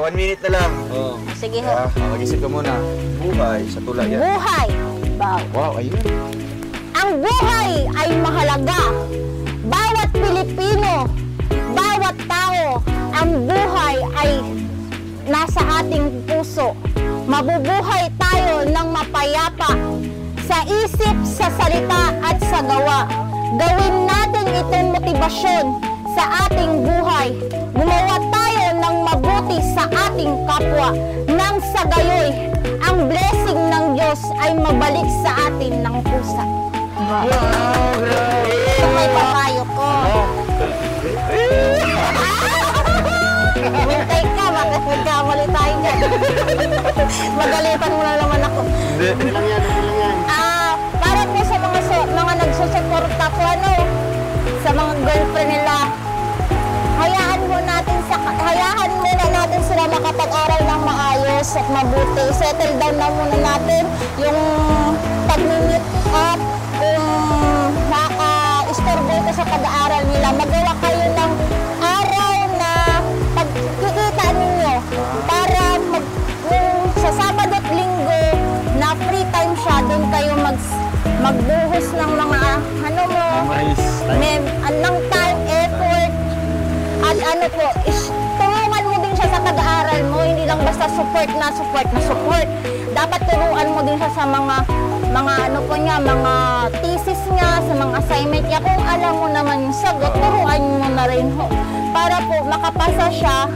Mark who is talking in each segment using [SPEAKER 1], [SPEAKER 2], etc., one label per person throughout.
[SPEAKER 1] 1 minute na lang.
[SPEAKER 2] Oo.
[SPEAKER 3] Sige ho.
[SPEAKER 1] Mag-isip ka muna. Buhay sa tula yan.
[SPEAKER 3] Buhay.
[SPEAKER 1] Wow, ayun.
[SPEAKER 3] Ang buhay ay mahalaga. Bawat Pilipino, bawat tao, ang buhay ay nasa ating puso. Mabubuhay tayo ng mapayapa sa isip, sa salita at sa gawa. Gawin natin itong motibasyon sa ating buhay. Gumawa tayo ng mabuti sa ating kapwa. Nang sa gayoy, ang blessing ng Diyos ay mabalik sa atin ng pusa.
[SPEAKER 1] Wow, grabe!
[SPEAKER 3] Ito may papayo ko. Hintay ka, bakit nagkamali tayo dyan? Magalitan mo na naman ako.
[SPEAKER 2] Okay lang yan, okay lang yan.
[SPEAKER 3] Para po sa mga nagsusuporta po, sa mga girlfriend nila, hayaan muna natin sila makapag-aral ng maayos at mabuti. Settle down na muna natin yung pag-meet up, kung naka-istorbo ito sa pag-aaral nila. Magawa kayo ng araw na pagkikita ninyo para sa Sabado at Linggo na free time siya, doon kayo magbuhos ng mga ng time, effort, at tulungan mo din siya sa pag-aaral mo, hindi lang basta support. Dapat turuan mo din siya sa mga mga thesis niya, sa mga assignment niya. Kung alam mo naman yung sagot, turuan mo na rin ho. Para po makapasa siya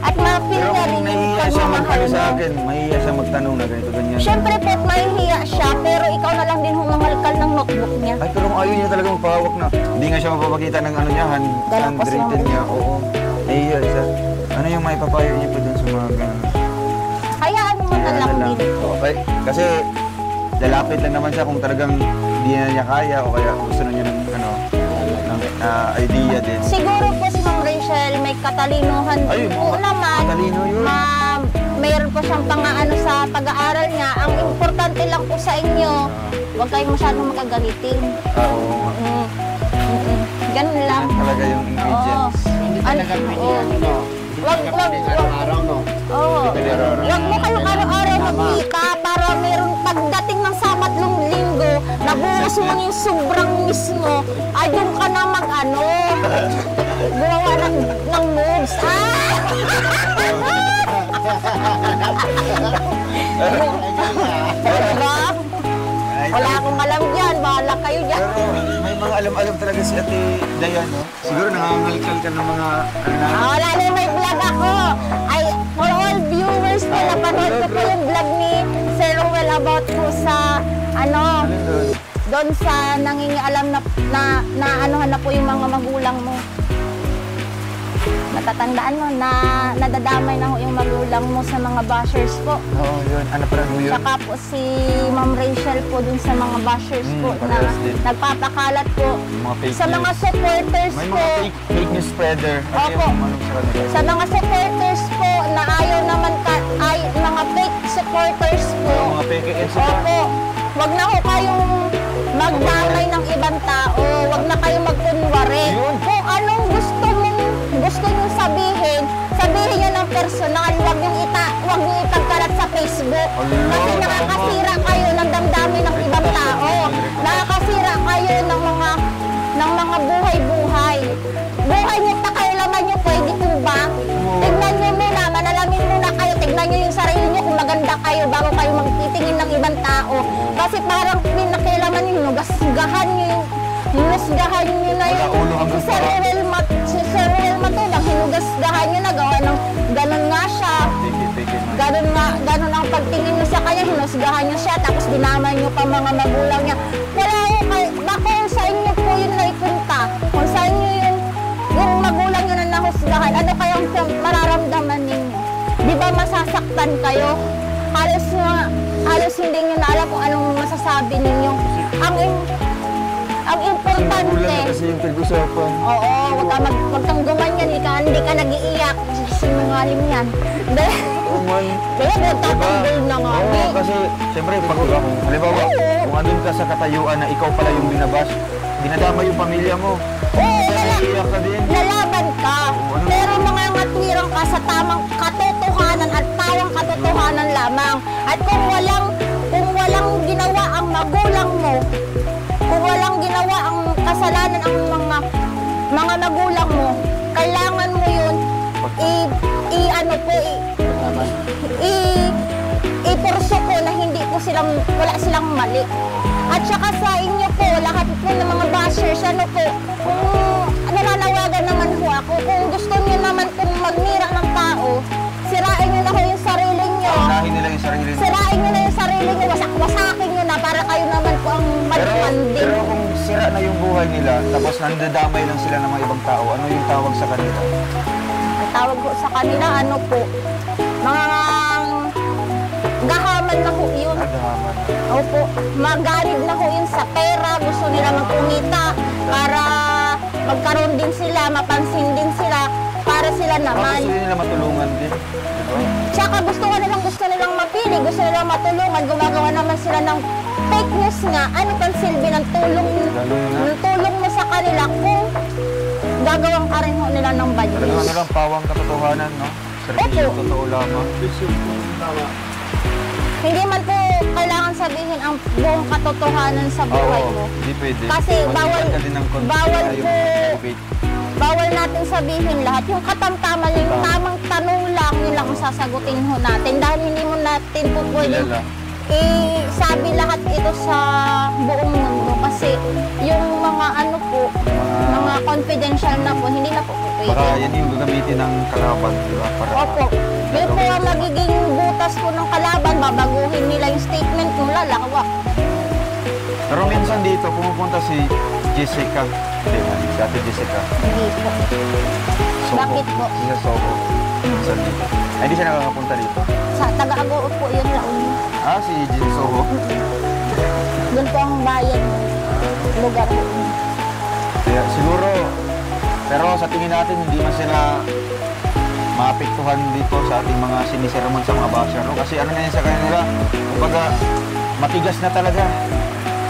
[SPEAKER 3] at ma-feel niya rin yung pagmamahal mo.
[SPEAKER 1] Sa akin, mahihiya siya magtanong na ganito, ganyan.
[SPEAKER 3] Siyempre po, mahihiya siya, pero ikaw na lang din humangalkal ng notebook niya.
[SPEAKER 1] Ay, pero kung ayaw niya talaga magpahawak na, hindi nga siya mapapakita ng ano niya, handwritten niya. Oo, nahihiya siya. Ano yung maipapayo niyo po dun sa mga ganun?
[SPEAKER 3] Hayaan mo na lang din.
[SPEAKER 1] Okay, kasi lalapit lang naman siya kung talagang hindi na niya kaya o kaya gusto na niya ng idea din.
[SPEAKER 3] Siguro po si Ma'am Rachel may katalinuhan po naman.
[SPEAKER 1] Matalino yun.
[SPEAKER 3] Mayroon po siyang pang-aano sa pag-aaral niya. Ang importante lang po sa inyo, huwag kayong masyadong magagalitin.
[SPEAKER 1] Oo.
[SPEAKER 3] Ganun lang.
[SPEAKER 1] Yan talaga yung ingredients.
[SPEAKER 2] Hindi talaga pwede yan, no?
[SPEAKER 3] Wag
[SPEAKER 2] araw-araw, no?
[SPEAKER 3] Oo. Huwag mo kayong araw-araw magkita para meron pagdating ng Sabatlong Linggo, nabuhos mo yung sobrang mismo, ay doon ka na gumawa ng moves. Diba? Wala akong alam dyan, bahala kayo dyan.
[SPEAKER 1] Pero may mga alam-alam talaga si Ate Dayan, no? Siguro nangangalkal ka ng mga
[SPEAKER 3] Wala na may vlog ako. Ay, for all viewers ko, napanood ko po yung vlog ni Sir Ruel about po sa doon sa nangingialam na anuhan na po yung mga magulang mo. Natatandaan mo na nadadamay na yung magulang mo sa mga bashers po.
[SPEAKER 1] Oo, yun. Ano pa rin yun?
[SPEAKER 3] Saka po si Ma'am Rachel po dun sa mga bashers po na nagpapakalat po. Sa mga supporters
[SPEAKER 1] may
[SPEAKER 3] po.
[SPEAKER 1] May mga fake news spreader.
[SPEAKER 3] Opo. Sa mga supporters po na ayaw naman mga fake supporters po.
[SPEAKER 1] Mga fake
[SPEAKER 3] Opo. Wag na ho kayong magdamay ng ibang tao. Wag na kayong magkunwari. Kung anong gusto nyo sabihin nyo ng personal. Wag nyo ipagkalat sa Facebook. Kasi nakakasira kayo ng damdamin ng ibang tao. Nakakasira kayo ng mga buhay-buhay. Buhay nyo, pakialaman nyo, pwede po ba? Tignan nyo muna, manalamin muna kayo. Tignan nyo yung sarili nyo kung maganda kayo bago kayo magtitingin ng ibang tao. Kasi parang pinakialaman nyo, hinusgahan nyo na yung si Sir Ruel Matubang, hinusgahan nyo na, gawa ng ganun nga siya. Ganun ang pagtingin nyo sa kanya, hinusgahan nyo siya, tapos dinamay nyo pa mga magulang niya. Wala baka sa inyo po yun na ipunta. Kung sa inyo yung magulang nyo na nahusgahan, ano kayang mararamdaman ninyo? Di ba masasaktan kayo? Halos hindi nyo na alam kung anong masasabi ninyo. Ang importante.
[SPEAKER 1] Kasi yung pag-usapan.
[SPEAKER 3] Oo, wag kang gumanyan, hindi ka nag-iiyak. Sinungaling yan. Kaya nagtatanggol na nga.
[SPEAKER 1] Oo, kasi siyempre, halimbawa, kung andun ka sa katayuan na ikaw pala yung binabash, dinadama yung pamilya mo.
[SPEAKER 3] Oo,
[SPEAKER 1] naiiyak ka din.
[SPEAKER 3] Lalaban ka. Pero mga ngatwirang ka sa tamang katotohanan At kung walang ginawa ang magulang mo, kung walang ginawa ang kasalanan ang mga magulang mo, kailangan mo yun ipurso ko na wala silang mali. At saka sa inyo po, lahat po ng mga bashers, kung nananawagan naman po ako, kung gusto niyo naman kung magmira ng tao, sirain niyo na ho yung sarili niyo.
[SPEAKER 1] Unahin nila yung sarili nila.
[SPEAKER 3] Sirain niyo na yung sarili niyo, wasak-wasakin niyo na para kayo naman po ang malumanding.
[SPEAKER 1] Pero kung sira na yung buhay nila, tapos nandadamay lang sila ng mga ibang tao, ano yung tawag sa kanila?
[SPEAKER 3] Ang tawag ko sa kanila, mga gahaman na ho yun.
[SPEAKER 1] Nadahaman.
[SPEAKER 3] Opo, magalit na ho yun sa pera, gusto nila magkumita para magkaroon din sila, mapansin din sila, para sila naman.
[SPEAKER 1] Gusto nila matulungan din. Diba?
[SPEAKER 3] Tsaka gusto nilang mapili, gusto nilang matulungan, gumagawa naman sila ng fake news nga. Ano pang silbi ng tulong mo sa kanila kung gagawang ka rin ho nila ng bad
[SPEAKER 1] Talagang
[SPEAKER 3] news.
[SPEAKER 1] ano lang, pawang katotohanan, no? Servisyo
[SPEAKER 3] Opo.
[SPEAKER 1] totoo lamang.
[SPEAKER 3] Hindi man po kailangan sabihin ang buong katotohanan sa buhay mo.
[SPEAKER 1] Hindi pwede.
[SPEAKER 3] Kasi
[SPEAKER 1] Magsipan ka din ng content
[SPEAKER 3] bawal
[SPEAKER 1] na yung
[SPEAKER 3] po,
[SPEAKER 1] debate.
[SPEAKER 3] bawal natin sabihin lahat. Yung katamtaman, yung tamang tanong lang, yun lang ang sasagutin ho natin. Dahil hindi mo natin po pwedeng
[SPEAKER 1] Kilala.
[SPEAKER 3] isabi lahat ito sa buong mundo. Kasi yung mga mga confidential na po, hindi na po pwede.
[SPEAKER 1] Baka yan yung gagamitin ng kalaban, di ba? Para
[SPEAKER 3] Opo. Yun po ang magiging butas po ng kalaban. Babaguhin nila yung statement mo, lalawak.
[SPEAKER 1] Pero minsan dito, pumupunta si Jessica. Hindi ba? Si Ate Jessica.
[SPEAKER 3] Hindi po.
[SPEAKER 1] Soho.
[SPEAKER 3] Bakit po?
[SPEAKER 1] Si Soho. Minsan dito. Ay, hindi siya nakakapunta dito.
[SPEAKER 3] Sa Taga-Agoo po yun lang.
[SPEAKER 1] Ah, si Jessica Soho.
[SPEAKER 3] Doon po ang bayan lugar po.
[SPEAKER 1] Kaya siguro, pero sa tingin natin, hindi man sila maapektuhan dito sa ating mga sinisermon sa mga basher. No? Kasi ano na yun sa kanila, kumbaga, matigas na talaga.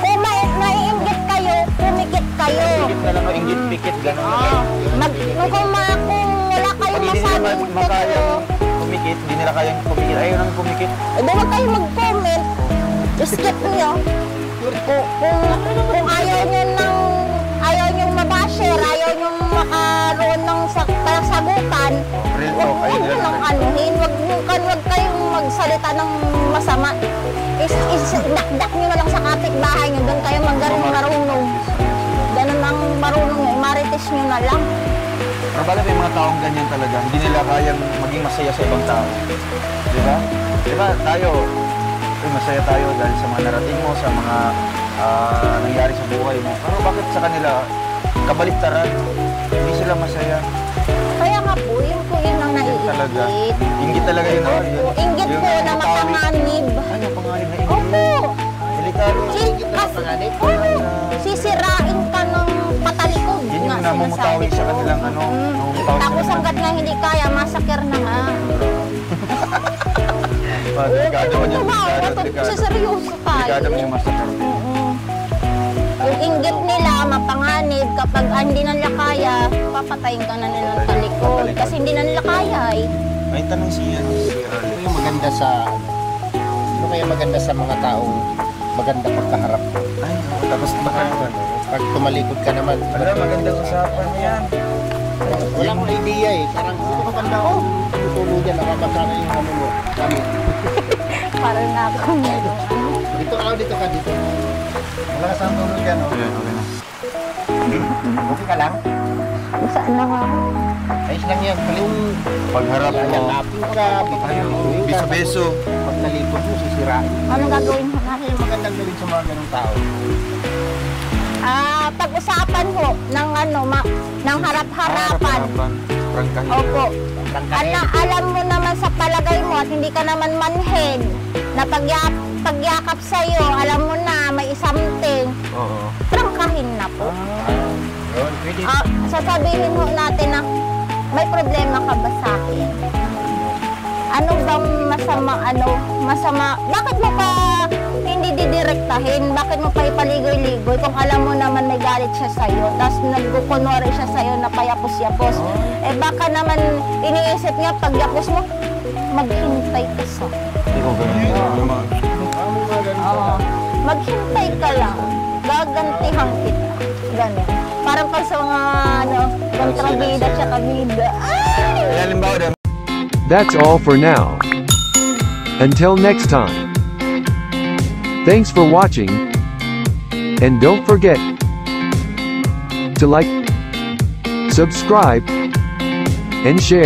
[SPEAKER 3] Kung naiinggit kayo, pumikit kayo.
[SPEAKER 1] Pikit na lang, no? Inggit, pikit, gano'n na lang.
[SPEAKER 3] Kung wala
[SPEAKER 1] Pag
[SPEAKER 3] kayong
[SPEAKER 1] hindi nila
[SPEAKER 3] masabing
[SPEAKER 1] makayang
[SPEAKER 3] totoo,
[SPEAKER 1] pumikit, hindi nila kayang pumikit, ayaw nang pumikit.
[SPEAKER 3] huwag kayo mag-comment. Skip nyo. Kung ayaw nyo mabasher, ayaw nyo makaroon ng sagutan,
[SPEAKER 1] Real
[SPEAKER 3] huwag
[SPEAKER 1] talk, ayaw
[SPEAKER 3] nyo
[SPEAKER 1] nila.
[SPEAKER 3] nang anuhin. Huwag kayong magsalita ng masama. Dakdak nyo na lang sa kapitbahay nyo. Doon kayo magaling marunong. Ganun ang marunong nyo. Marites nyo na lang.
[SPEAKER 1] Pero bagay may mga taong ganyan talaga, hindi nila kayang maging masaya sa ibang tao. Di ba? Di ba tayo, masaya tayo dahil sa mga narating mo, sa mga nangyari sa buhay mo. Pero bakit sa kanila, kabaliktaran, hindi sila masaya?
[SPEAKER 3] Kaya nga po, yun ang
[SPEAKER 1] Talaga.
[SPEAKER 3] naiinggit.
[SPEAKER 1] Inggit talaga yun. no?
[SPEAKER 3] Opo, inggit
[SPEAKER 1] Yung
[SPEAKER 3] po na
[SPEAKER 1] tawid.
[SPEAKER 3] mapanganib.
[SPEAKER 1] Ano pangalan na inggit?
[SPEAKER 3] Opo.
[SPEAKER 1] Delikado.
[SPEAKER 3] Sisirain ka ng patalikod.
[SPEAKER 1] Yun yung
[SPEAKER 3] nga
[SPEAKER 1] namumutawi
[SPEAKER 3] sinasabi
[SPEAKER 1] sa
[SPEAKER 3] ko.
[SPEAKER 1] kanilang namumutawi sa
[SPEAKER 3] Tapos
[SPEAKER 1] kanilang-
[SPEAKER 3] hanggat nga hindi kaya, massacre na nga.
[SPEAKER 1] Delikado man yan.
[SPEAKER 3] Sa seryoso tayo.
[SPEAKER 1] Delikado man yung massacre.
[SPEAKER 3] Yung inggit nila, mapanganib, kapag hindi na nila kaya, papatayin ka na nilang talikod. Kasi hindi na nila kaya eh.
[SPEAKER 1] May tanong si Arlie.
[SPEAKER 2] Ano yung maganda ano kaya maganda sa mga taong maganda pagkaharap ko?
[SPEAKER 1] Ay, tapos baka
[SPEAKER 2] Pag tumalikod ka naman,
[SPEAKER 1] wala magandang usapan yan.
[SPEAKER 2] wala akong idea eh. Parang, ito maganda ko. Tutulog yan, nakabasa na yung ano mo. Kami.
[SPEAKER 3] Parang nga ako meron.
[SPEAKER 2] Dito ka, dito. Wala ka saan tulog yan, oh.
[SPEAKER 1] Okay, okay na.
[SPEAKER 2] Okay ka lang?
[SPEAKER 3] Saan na nga ako?
[SPEAKER 2] Ayos lang yan. Yung
[SPEAKER 1] Pagharap mo,
[SPEAKER 2] lalapin ka, pagkaluin ka.
[SPEAKER 1] beso-beso.
[SPEAKER 2] Pag nalikod mo, sisirain.
[SPEAKER 3] Anong gagawin mo natin?
[SPEAKER 2] Yung magandang gawin sa mga ganong tao.
[SPEAKER 3] Pag-usapan ho ng ng harap-harapan.
[SPEAKER 1] Prangkahin.
[SPEAKER 3] Opo. Alam mo naman sa palagay mo at hindi ka naman manhead na pagyakap sa'yo, alam mo na may something,
[SPEAKER 1] Oo.
[SPEAKER 3] prangkahin na po.
[SPEAKER 2] Yun, pwede.
[SPEAKER 3] Sasabihin ho natin na may problema ka ba sa akin? Ano bang masama, bakit mo pa hindi didirektahin? Bakit mo pa ipaligoy-ligoy kung alam mo naman may galit siya sa'yo, tapos nagkukunwari siya sa'yo na payapos-yapos? Eh baka naman iniisip niya pag yapos mo, maghintay ka sa.
[SPEAKER 1] Hindi ko ganun.
[SPEAKER 3] Oo. Maghintay ka lang. Gagantihan kita. Ganun. Parang pag sa mga kontrabida at kabida.
[SPEAKER 1] Kaya halimbawa,
[SPEAKER 4] That's all for now. Until next time. Thanks for watching. And don't forget to like, subscribe, and share.